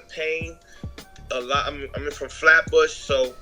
pain a lot. I'm from Flatbush, so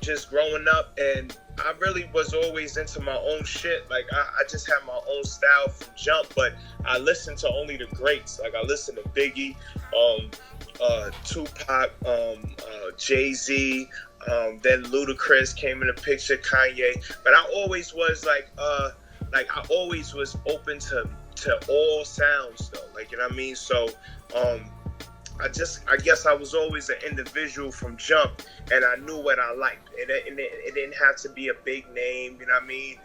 just growing up, and I really was always into my own shit. Like I just had my own style from jump, but I listened to only the greats. Like I listened to Biggie, Tupac, Jay-Z, then Ludacris came in the picture, Kanye. But I always was I always was open to all sounds though. Like, you know what I mean? So I guess I was always an individual from jump, and I knew what I liked. It didn't have to be a big name, you know what I mean?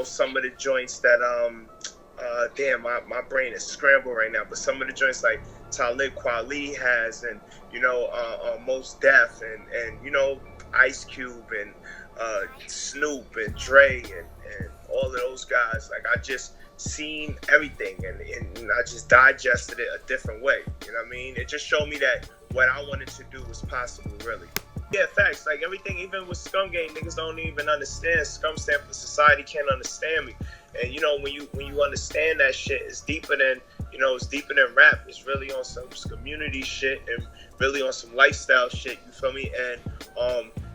Some of the joints that damn, my brain is scrambled right now. But some of the joints like Talib Kweli has, and Mos Def, and Ice Cube, and Snoop, and Dre, and all of those guys. Like I just seen everything, and I just digested it a different way. You know what I mean? It just showed me that what I wanted to do was possible, really. Yeah, facts. Like everything, even with ScumGang, niggas don't even understand. Scum stand for society can't understand me. And when you understand that shit, it's deeper than rap. It's really on some community shit and really on some lifestyle shit. You feel me? And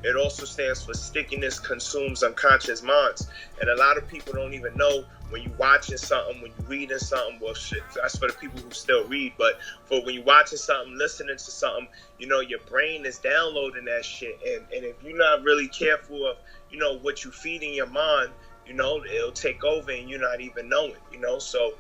it also stands for stickiness consumes unconscious minds. And a lot of people don't even know when you watching something, when you reading something. Well, shit, that's for the people who still read. But for when you watching something, listening to something, your brain is downloading that shit. And if you're not really careful of, what you feed in your mind, it'll take over and you're not even knowing, So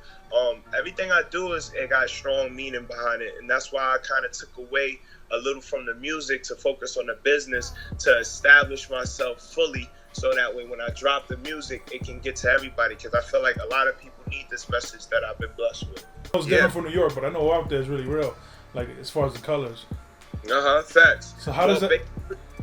everything I do it got strong meaning behind it. And that's why I kind of took away a little from the music to focus on the business, to establish myself fully, so that way when I drop the music, it can get to everybody. Because I feel like a lot of people need this message that I've been blessed with. I was different from New York, but I know out there is really real, like as far as the colors. Facts. So how does that...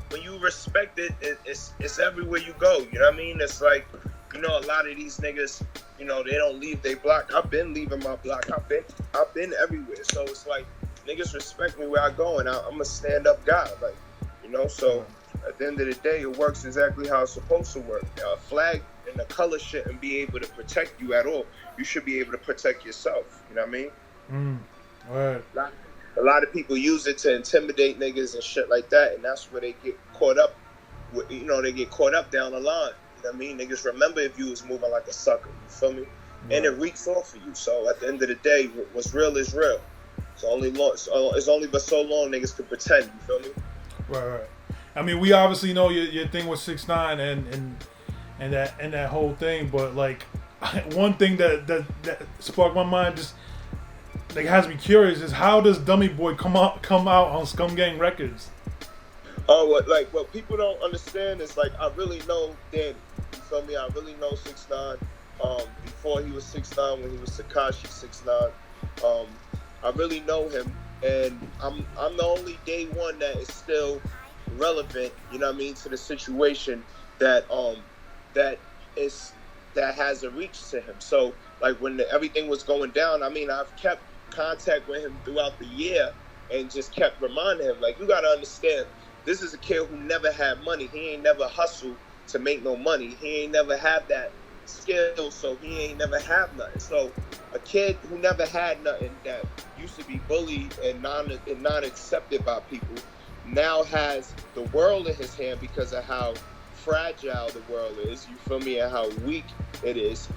When you respect it, it's everywhere you go. You know what I mean? It's like, a lot of these niggas, they don't leave their block. I've been leaving my block. I've been everywhere. So it's like, niggas respect me where I go, and I'm a stand-up guy. Like, so at the end of the day, it works exactly how it's supposed to work. A flag and the color shouldn't be able to protect you at all. You should be able to protect yourself. You know what I mean? Right. A lot of people use it to intimidate niggas and shit like that, and that's where they get caught up. They get caught up down the line. You know what I mean? Niggas remember if you was moving like a sucker. You feel me? Right. And it reeks off of you. So at the end of the day, what's real is real. It's only but so long niggas can pretend. You feel me? Right. I mean, we obviously know your thing with 6ix9ine and that whole thing, but like one thing that sparked my mind, just like has me curious, is how does Dummy Boy come out on ScumGang Records? What people don't understand is, like, I really know Danny. You feel me? I really know 6ix9ine. Before he was 6ix9ine, when he was Tekashi69’s. I really know him, and I'm the only day one that is still relevant, you know what I mean, to the situation that has a reach to him. So like when everything was going down, I mean, I've kept contact with him throughout the year and just kept reminding him, like, you gotta understand, this is a kid who never had money. He ain't never hustled to make no money. He ain't never had that skill, so he ain't never have nothing. So a kid who never had nothing, that used to be bullied and not accepted by people, now has the world in his hand because of how fragile the world is, you feel me, and how weak it is.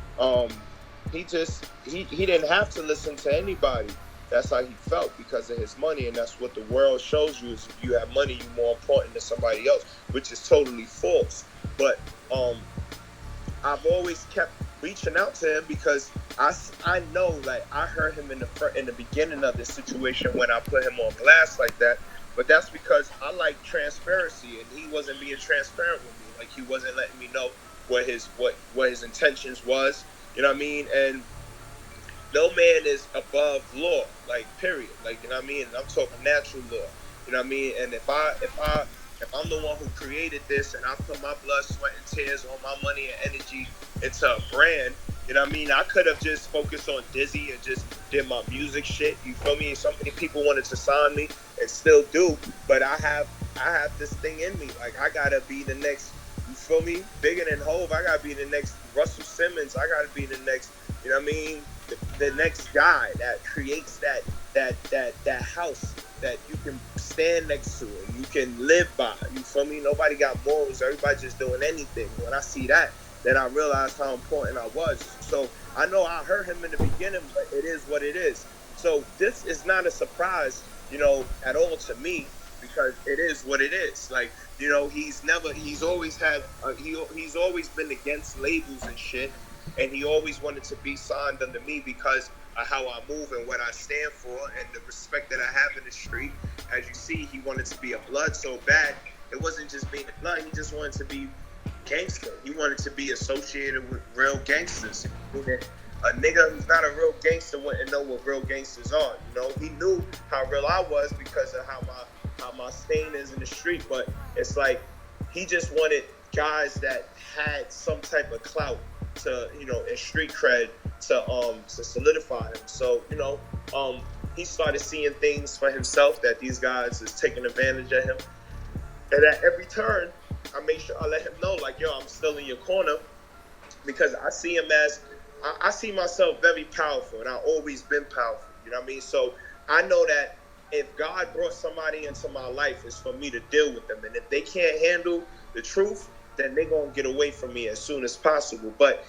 He didn't have to listen to anybody. That's how he felt because of his money, and that's what the world shows you, is if you have money, you're more important than somebody else, which is totally false. But I've always kept reaching out to him because I know, like, I heard him in the beginning of this situation when I put him on blast like that. But that's because I like transparency, and he wasn't being transparent with me. Like, he wasn't letting me know what his intentions was. You know what I mean? And no man is above law, like, period. Like, you know what I mean? And I'm talking natural law. You know what I mean? And if I'm the one who created this, and I put my blood, sweat, and tears, all my money and energy into a brand, you know what I mean? I could have just focused on Dizzy and just did my music shit. You feel me? So many people wanted to sign me and still do, but I have this thing in me. Like, I gotta be the next, you feel me? Bigger than Hove. I gotta be the next Russell Simmons. I gotta be the next, you know what I mean? The next guy that creates that house that you can stand next to and you can live by. You feel me? Nobody got morals. Everybody just doing anything. When I see that, then I realized how important I was. So I know I hurt him in the beginning, but it is what it is. So this is not a surprise, at all to me, because it is what it is. Like, he's always had, he's always been against labels and shit, and he always wanted to be signed under me because of how I move and what I stand for and the respect that I have in the street. As you see, he wanted to be a blood so bad. It wasn't just being a blood, he just wanted to be gangster. He wanted to be associated with real gangsters. A nigga who's not a real gangster wouldn't know what real gangsters are. He knew how real I was because of how my stain is in the street. But it's like he just wanted guys that had some type of clout to, and street cred to solidify him. So he started seeing things for himself that these guys is taking advantage of him. And at every turn, I make sure I let him know, like, yo, I'm still in your corner, because I see him as, I see myself very powerful, and I've always been powerful, you know what I mean? So I know that if God brought somebody into my life, it's for me to deal with them. And if they can't handle the truth, then they're going to get away from me as soon as possible. But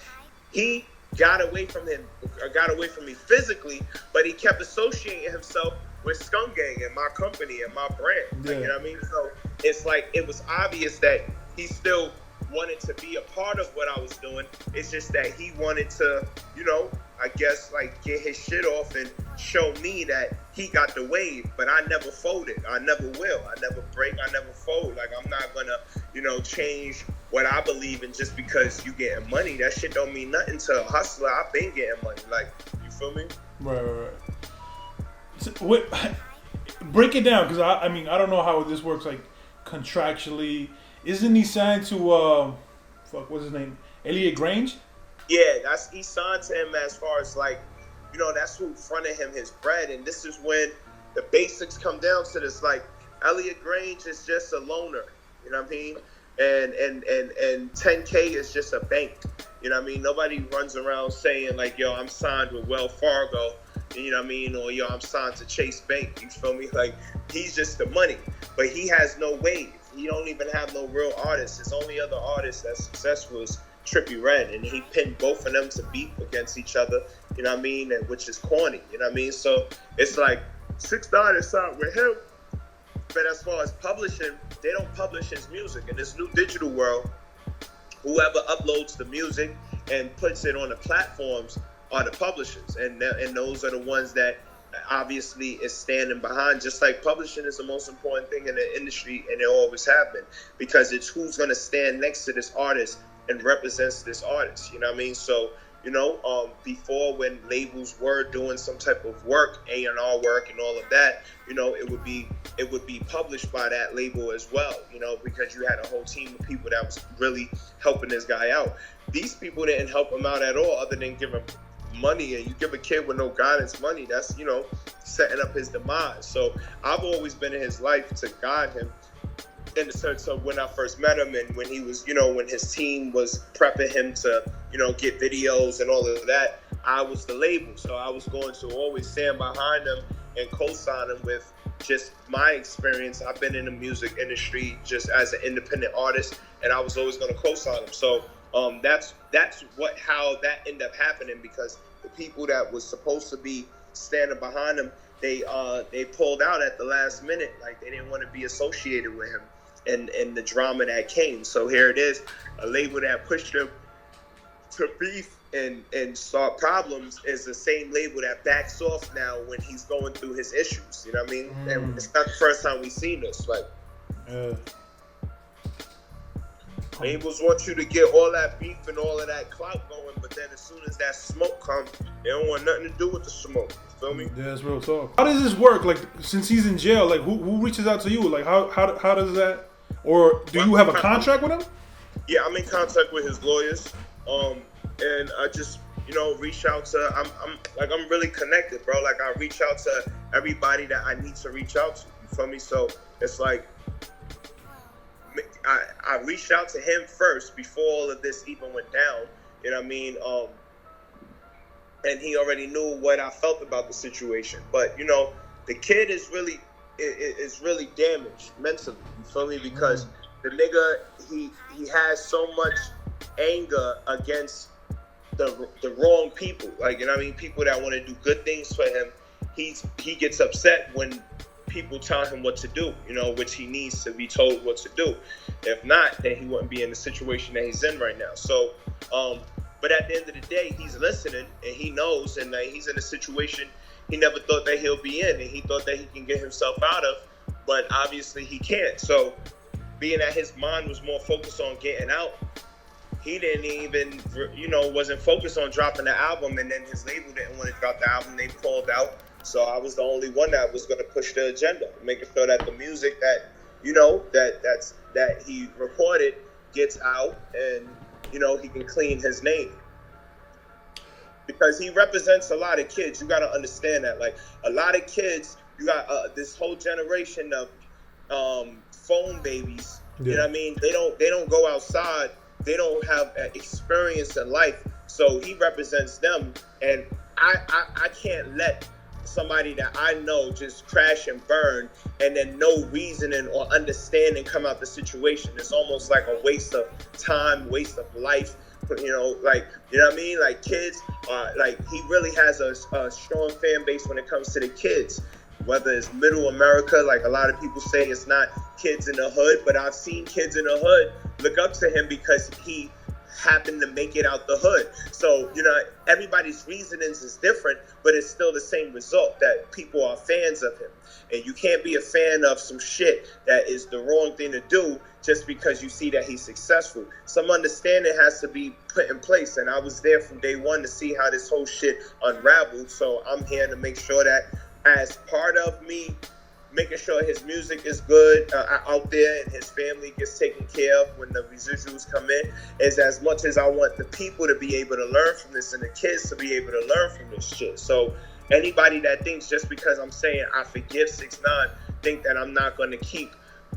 he got away from me physically, but he kept associating himself with ScumGang and my company and my brand. Yeah. You know what I mean? So it's like, it was obvious that he still wanted to be a part of what I was doing. It's just that he wanted to, I guess, like, get his shit off and show me that he got the wave. But I never folded. I never will. I never break. I never fold. Like, I'm not gonna, change what I believe in just because you getting money. That shit don't mean nothing to a hustler. I've been getting money. Like, you feel me? Right. So, break it down, because I mean, I don't know how this works, like, contractually. Isn't he signed to what's his name, Elliot Grange? Yeah, he signed to him as far as, like, that's who fronted him his bread. And this is when the basics come down to this. Like, Elliot Grange is just a loaner, you know what I mean? And 10K is just a bank, you know what I mean? Nobody runs around saying, like, yo, I'm signed with Wells Fargo, you know what I mean? Or, yo, I'm signed to Chase Bank, you feel me? Like, he's just the money, but he has no wave. He don't even have no real artists. His only other artist that's successful is Trippie Redd, and he pinned both of them to beef against each other, you know what I mean? And which is corny, you know what I mean? So it's like 6ix9ine is signed with him, but as far as publishing, they don't publish his music. In this new digital world, whoever uploads the music and puts it on the platforms are the publishers, and those are the ones that obviously is standing behind. Just like publishing is the most important thing in the industry, and it always have been, because it's who's going to stand next to this artist and represents this artist, you know what I mean? So, before, when labels were doing some type of work, A&R work and all of that, it would be published by that label as well, because you had a whole team of people that was really helping this guy out. These people didn't help him out at all, other than give him money. And you give a kid with no guidance money, that's, setting up his demise. So I've always been in his life to guide him, in the sense of when I first met him, and when he was, when his team was prepping him to, get videos and all of that, I was the label. So I was going to always stand behind him and co-sign him with just my experience. I've been in the music industry just as an independent artist, and I was always going to co-sign him. So that's how that ended up happening, because the people that was supposed to be standing behind him, they pulled out at the last minute. Like, they didn't want to be associated with him and the drama that came. So here it is, a label that pushed him to beef and start problems is the same label that backs off now when he's going through his issues. You know what I mean? And it's not the first time we've seen this. Like, labels want you to get all that beef and all of that clout going, but then as soon as that smoke comes, they don't want nothing to do with the smoke. You feel me? Yeah, that's real talk. How does this work? Like, since he's in jail, like, who reaches out to you? Like, how does that? Or do you have a contract with him? Yeah, I'm in contact with his lawyers, and I just, reach out to. I'm really connected, bro. Like, I reach out to everybody that I need to reach out to. You feel me? So it's like, I reached out to him first before all of this even went down. You know what I mean? And he already knew what I felt about the situation. But, the kid is really is really damaged mentally. You feel me? Because the nigga, he has so much anger against the wrong people. Like, you know what I mean? People that want to do good things for him. He gets upset when people tell him what to do, you know, which he needs to be told what to do. If not, then he wouldn't be in the situation that he's in right now. So, but at the end of the day, he's listening and he knows, and he's in a situation he never thought that he'll be in, and he thought that he can get himself out of, but obviously he can't. So, being that his mind was more focused on getting out, he didn't even, you know, wasn't focused on dropping the album, and then his label didn't want to drop the album. They pulled out. So I was the only one that was going to push the agenda, making sure that the music that, you know, that he recorded gets out, and, you know, he can clean his name. Because he represents a lot of kids. You got to understand that. Like, a lot of kids, you got this whole generation of phone babies. Yeah. You know what I mean? They don't go outside. They don't have experience in life. So he represents them, and I can't let somebody that I know just crash and burn, and then no reasoning or understanding come out the situation. It's almost like a waste of time, waste of life. You know, like, you know what I mean? Like, kids, like, he really has a strong fan base when it comes to the kids. Whether it's middle America, like a lot of people say it's not kids in the hood, but I've seen kids in the hood look up to him because he happened to make it out the hood. So, you know, everybody's reasonings is different, but it's still the same result, that people are fans of him. And you can't be a fan of some shit that is the wrong thing to do just because you see that he's successful. Some understanding has to be put in place, and I was there from day one to see how this whole shit unraveled. So I'm here to make sure that, as part of me making sure his music is good out there and his family gets taken care of when the residuals come in, is as much as I want the people to be able to learn from this and the kids to be able to learn from this shit. So anybody that thinks just because I'm saying I forgive 6ix9ine, think that I'm not going to keep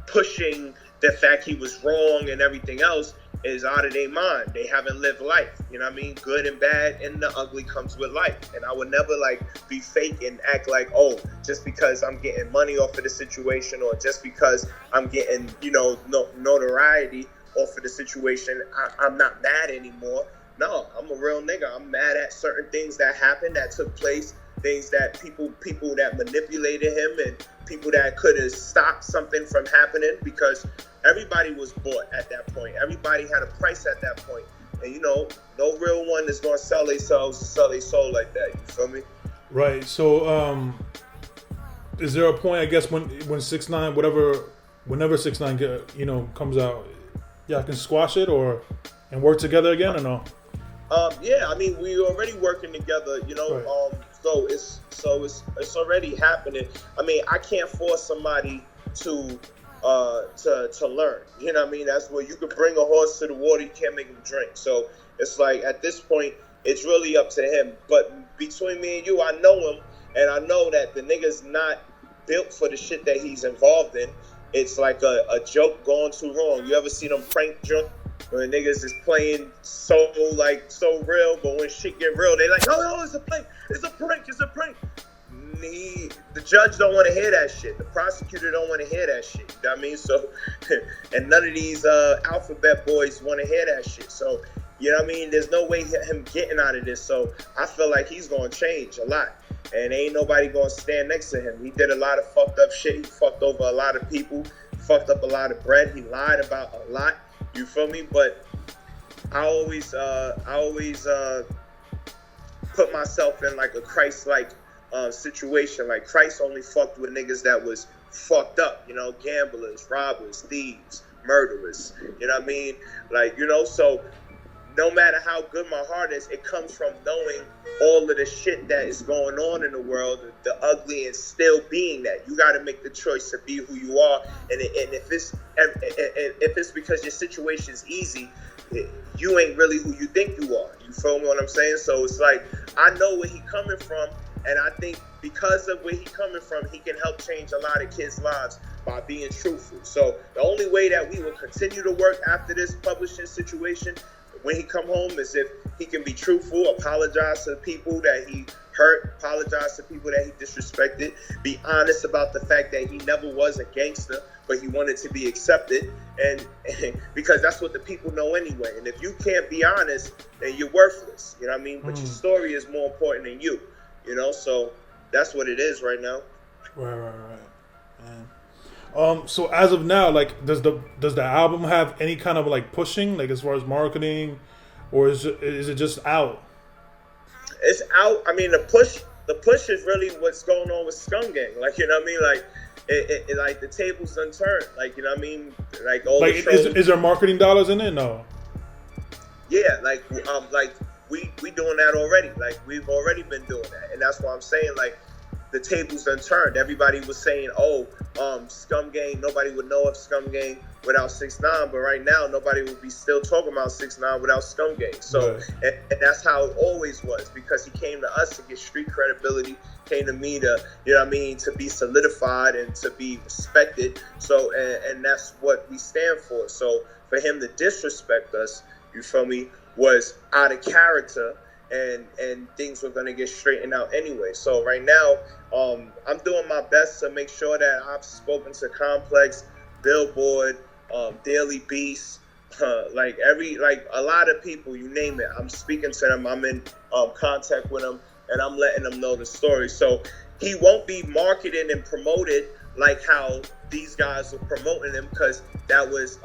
pushing the fact he was wrong and everything else, is out of their mind. They haven't lived life. You know what I mean? Good and bad and the ugly comes with life. And I would never like be fake and act like, oh, just because I'm getting money off of the situation, or just because I'm getting, you know, notoriety off of the situation, I'm not mad anymore. No, I'm a real nigga. I'm mad at certain things that happened, that took place, things that people that manipulated him, and people that could have stopped something from happening, because everybody was bought at that point. Everybody had a price at that point. And, you know, no real one is going to sell themselves to sell their soul like that. You feel me? Right. So, is there a point, I guess, when 6ix9ine, whenever 6ix9ine, you know, comes out, y'all can squash it and work together again, or no? Yeah, I mean, we already working together, you know, right. So it's already happening. I mean, I can't force somebody to learn. You know what I mean? That's where you could bring a horse to the water, you can't make him drink. So it's like, at this point, it's really up to him. But between me and you, I know him, and I know that the nigga's not built for the shit that he's involved in. It's like a joke gone too wrong. You ever see them prank joke where niggas is playing so real, but when shit get real, they like, no, it's a prank, it's a prank. The judge don't want to hear that shit. The prosecutor don't want to hear that shit. You know what I mean? So, and none of these alphabet boys want to hear that shit. So, you know what I mean? There's no way him getting out of this. So I feel like he's going to change a lot. And ain't nobody going to stand next to him. He did a lot of fucked up shit. He fucked over a lot of people. Fucked up a lot of bread. He lied about a lot. You feel me? But I always put myself in like a Christ-like situation. Like, Christ only fucked with niggas that was fucked up, you know, gamblers, robbers, thieves, murderers, you know what I mean? Like, you know, so no matter how good my heart is, it comes from knowing all of the shit that is going on in the world, the ugly, and still being that. You got to make the choice to be who you are, and if it's because your situation's easy, you ain't really who you think you are. You feel me what I'm saying? So it's like, I know where he coming from, and I think because of where he coming from, he can help change a lot of kids' lives by being truthful. So the only way that we will continue to work after this publishing situation, when he come home is if he can be truthful, apologize to the people that he hurt, apologize to people that he disrespected, be honest about the fact that he never was a gangster, but he wanted to be accepted, and because that's what the people know anyway. And if you can't be honest, then you're worthless. You know what I mean? But your story is more important than you. You know, so that's what it is right now. Right. Man. So as of now, like, does the album have any kind of like pushing, like as far as marketing, or is it just out? It's out. I mean, the push is really what's going on with ScumGang. Like, you know what I mean? Like, it like the tables done turned. Like, you know what I mean? Like all like, the trolls. is there marketing dollars in it? No. Yeah, like we doing that already. Like, we've already been doing that, and that's why I'm saying, like, the tables done turned. Everybody was saying, oh, ScumGang, nobody would know of ScumGang without 6ix9ine, but right now nobody would be still talking about 6ix9ine without ScumGang. So, right. and that's how it always was, because he came to us to get street credibility, came to me to, you know what I mean, to be solidified and to be respected. So, and that's what we stand for. So for him to disrespect us, you feel me, was out of character, and things were going to get straightened out anyway. So right now, I'm doing my best to make sure that I've spoken to Complex, Billboard, Daily Beast, like a lot of people, you name it. I'm speaking to them. I'm in contact with them, and I'm letting them know the story. So he won't be marketed and promoted like how these guys were promoting him, because that was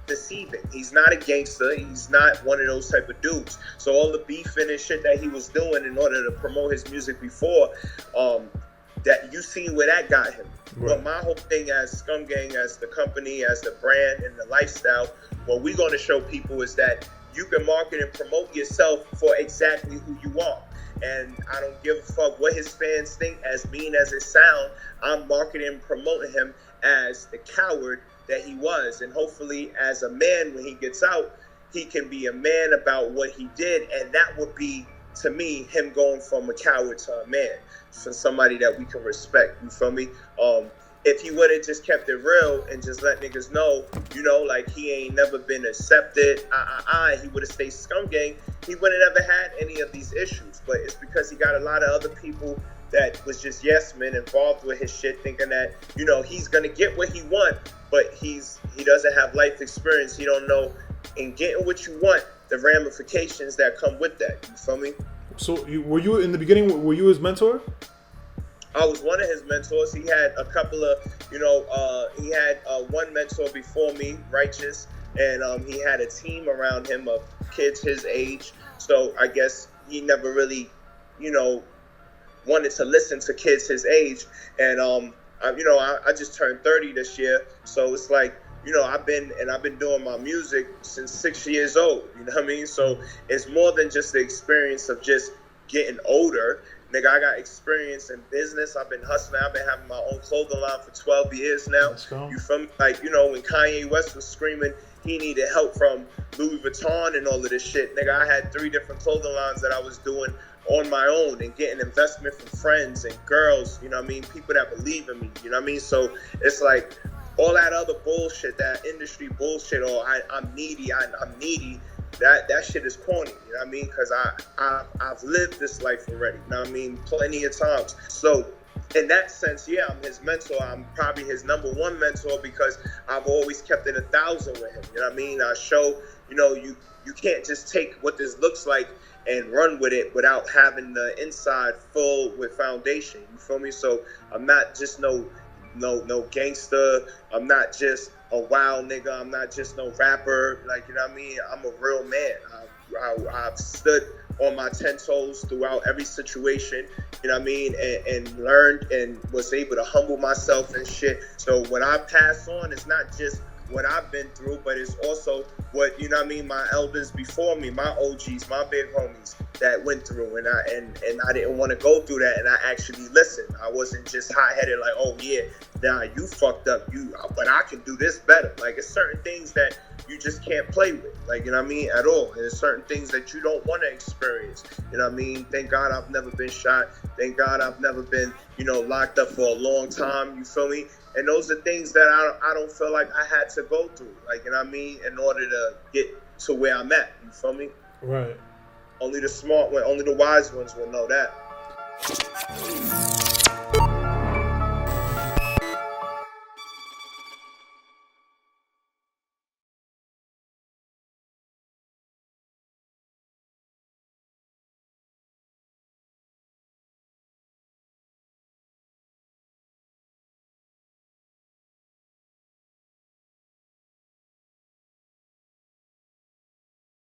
deceiving. He's not a gangster. He's not one of those type of dudes. So all the beefing and shit that he was doing in order to promote his music before, that you seen where that got him. Right. But my whole thing as ScumGang, as the company, as the brand and the lifestyle, what we're going to show people is that you can market and promote yourself for exactly who you are. And I don't give a fuck what his fans think, as mean as it sounds. I'm marketing and promoting him as the coward that he was. And hopefully as a man, when he gets out, he can be a man about what he did. And that would be, to me, him going from a coward to a man, for somebody that we can respect. You feel me? If he would have just kept it real and just let niggas know, you know, like he ain't never been accepted, he would have stayed ScumGang, he would have never had any of these issues. But it's because he got a lot of other people that was just yes men involved with his shit, thinking that, you know, he's gonna get what he want, but he doesn't have life experience. He don't know, in getting what you want, the ramifications that come with that. You feel me? So were you in the beginning? Were you his mentor? I was one of his mentors. He had a couple of, you know, he had one mentor before me, Righteous, and he had a team around him of kids his age. So I guess he never really, you know, wanted to listen to kids his age. And I just turned 30 this year, so it's like, you know, I've been doing my music since 6 years old. You know what I mean? So it's more than just the experience of just getting older. Nigga, I got experience in business. I've been hustling. I've been having my own clothing line for 12 years now. You feel me? Like, you know, when Kanye West was screaming he needed help from Louis Vuitton and all of this shit, nigga, I had 3 different clothing lines that I was doing on my own and getting investment from friends and girls, you know what I mean? People that believe in me, you know what I mean? So it's like all that other bullshit, that industry bullshit, or I'm needy, I'm needy. That shit is corny, you know what I mean? Because I've lived this life already, you know what I mean? Plenty of times. So in that sense, yeah, I'm his mentor. I'm probably his number one mentor because I've always kept it 1,000 with him, you know what I mean? I show, you know, you can't just take what this looks like and run with it without having the inside full with foundation, you feel me? So I'm not just no gangster. I'm not just a wild nigga. I'm not just no rapper. Like, you know what I mean? I'm a real man. I've stood on my 10 toes throughout every situation, you know what I mean? And learned and was able to humble myself and shit. So when I pass on, it's not just what I've been through, but it's also what, you know what I mean, my elders before me, my OGs, my big homies that went through, and I didn't want to go through that, and I actually listened. I wasn't just hot-headed like, oh yeah, nah, you fucked up, but I can do this better. Like, it's certain things that you just can't play with, like, you know what I mean, at all. And there's certain things that you don't want to experience, you know what I mean? Thank God I've never been shot. Thank God I've never been, you know, locked up for a long time, you feel me? And those are things that I don't feel like I had to go through, like, you know what I mean, in order to get to where I'm at. You feel me? Right. Only the smart one, only the wise ones will know that.